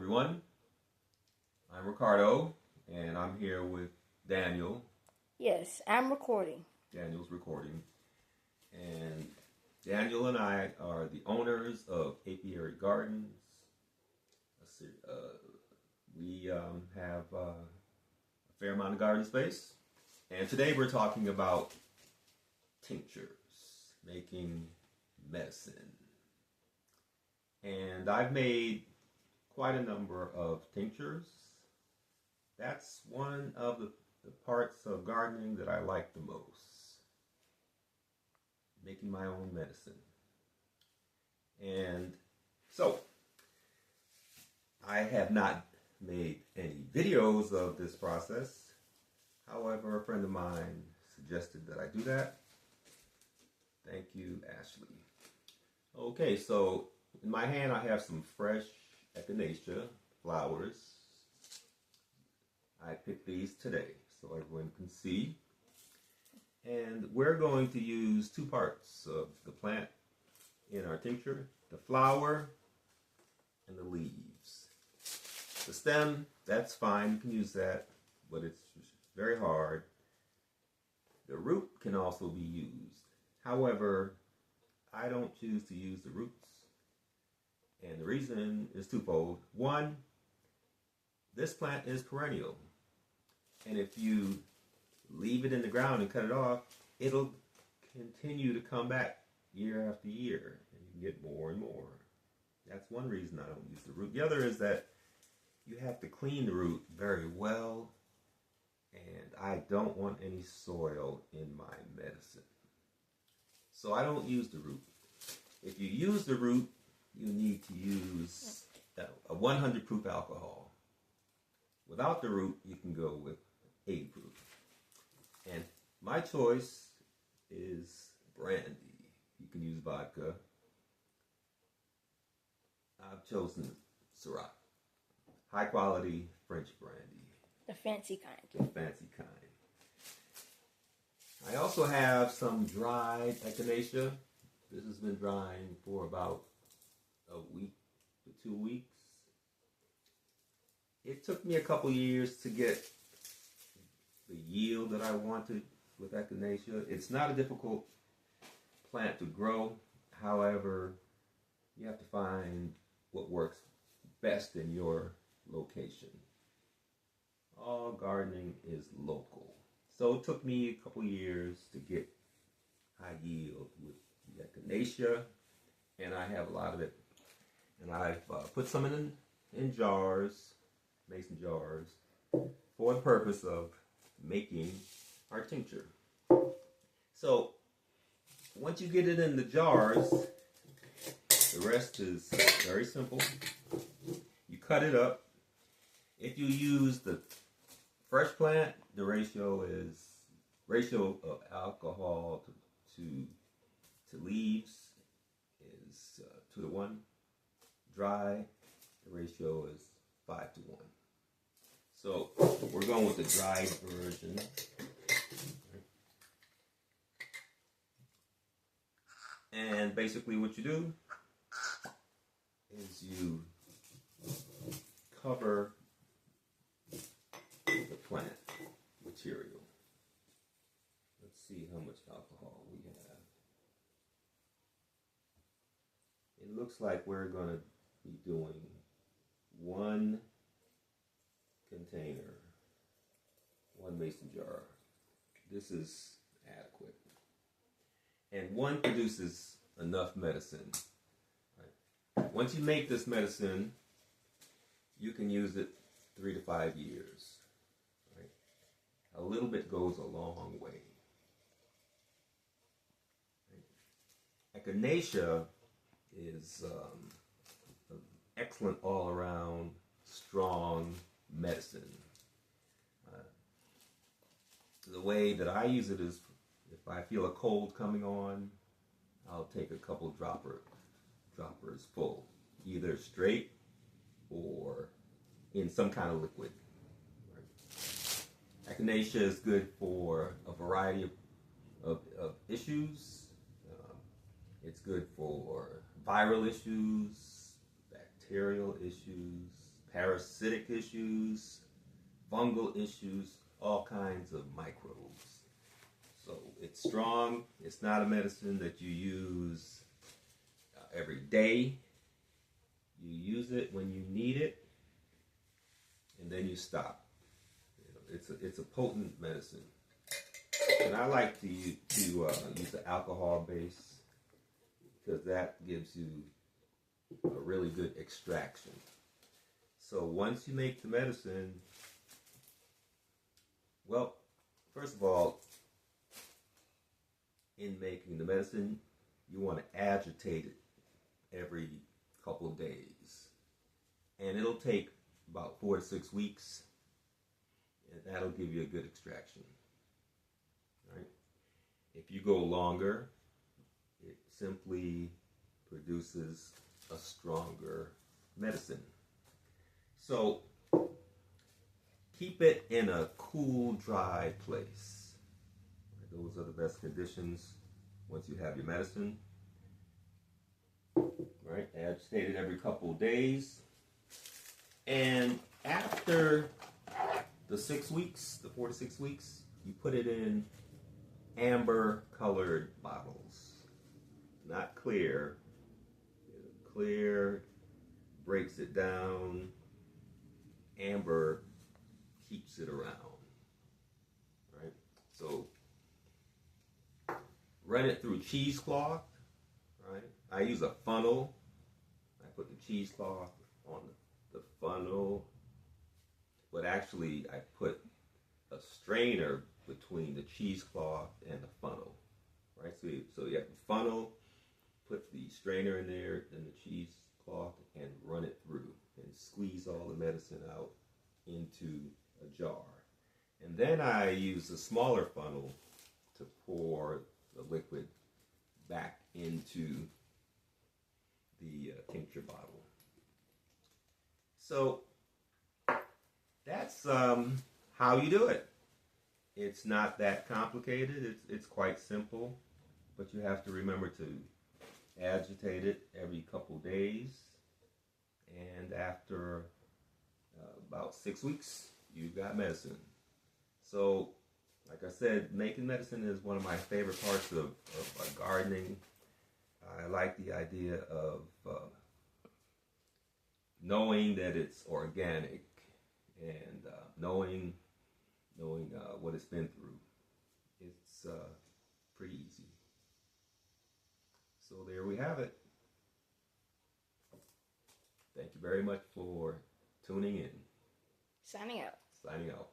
everyone. I'm Ricardo, and I'm here with Daniel. Yes, I'm recording. Daniel's recording. And Daniel and I are the owners of Apiary Gardens. We have a fair amount of garden space. And today we're talking about tinctures, making medicine. And I've made quite a number of tinctures. That's one of the parts of gardening that I like the most. Making my own medicine. And so, I have not made any videos of this process. However, a friend of mine suggested that I do that. Thank you, Ashley. Okay, so in my hand I have some fresh echinacea flowers. I picked these today so everyone can see. And we're going to use two parts of the plant in our tincture: the flower and the leaves. The stem, that's fine, you can use that, but it's very hard. The root can also be used. However, I don't choose to use the roots. And the reason is twofold. One, this plant is perennial. And if you leave it in the ground and cut it off, it'll continue to come back year after year. And you can get more and more. That's one reason I don't use the root. The other is that you have to clean the root very well. And I don't want any soil in my medicine. So I don't use the root. If you use the root, you need to use a 100 proof alcohol. Without the root, you can go with 80 proof. And my choice is brandy. You can use vodka. I've chosen Syrah. High quality French brandy. The fancy kind. The fancy kind. I also have some dried echinacea. This has been drying for about a week to 2 weeks. It took me a couple years to get the yield that I wanted with echinacea. It's not a difficult plant to grow. However, you have to find what works best in your location. All gardening is local. So it took me a couple years to get high yield with the echinacea, and I have a lot of it. And I've put some in jars, mason jars, for the purpose of making our tincture. So once you get it in the jars, the rest is very simple. You cut it up. If you use the fresh plant, the ratio of alcohol to leaves is 2 to 1. Dry, the ratio is 5 to 1. So we're going with the dried version. And basically what you do is you cover the plant material. Let's see how much alcohol we have. It looks like we're going to be doing 1 container, 1 mason jar. This is adequate. And 1 produces enough medicine. Right? Once you make this medicine, you can use it 3 to 5 years. Right? A little bit goes a long way. Right? Echinacea is an excellent all-around, strong medicine. The way that I use it is, if I feel a cold coming on, I'll take a couple droppers full, either straight or in some kind of liquid. Right? Echinacea is good for a variety of issues. It's good for viral issues, bacterial issues, parasitic issues, fungal issues, all kinds of microbes. So it's strong. It's not a medicine that you use every day. You use it when you need it, and then you stop. It's a potent medicine, and I like to use the alcohol base because that gives you a really good extraction. So once you make the medicine, well, first of all, in making the medicine, you want to agitate it every couple of days, and it'll take about 4 to 6 weeks. And that'll give you a good extraction. Right? If you go longer, it simply produces a stronger medicine. So keep it in a cool, dry place. Those are the best conditions once you have your medicine. Right? Agitate it every couple of days. And after the 6 weeks, the 4 to 6 weeks, you put it in amber colored bottles. Not clear. Clear breaks it down. Amber keeps it around. Right? So run it through cheesecloth. Right? I use a funnel. I put the cheesecloth on the funnel. But actually, I put a strainer between the cheesecloth and the funnel, right? So you have the funnel, put the strainer in there, then the cheesecloth, and run it through, and squeeze all the medicine out into a jar. And then I use a smaller funnel to pour the liquid back into the tincture bottle. So that's how you do it. It's not that complicated. It's quite simple, but you have to remember to agitate it every couple days, and after about 6 weeks, you've got medicine. So, like I said, making medicine is one of my favorite parts of gardening. I like the idea of knowing that it's organic and knowing what it's been through. It's pretty easy. So there we have it. Thank you very much for tuning in. Signing out. Signing out.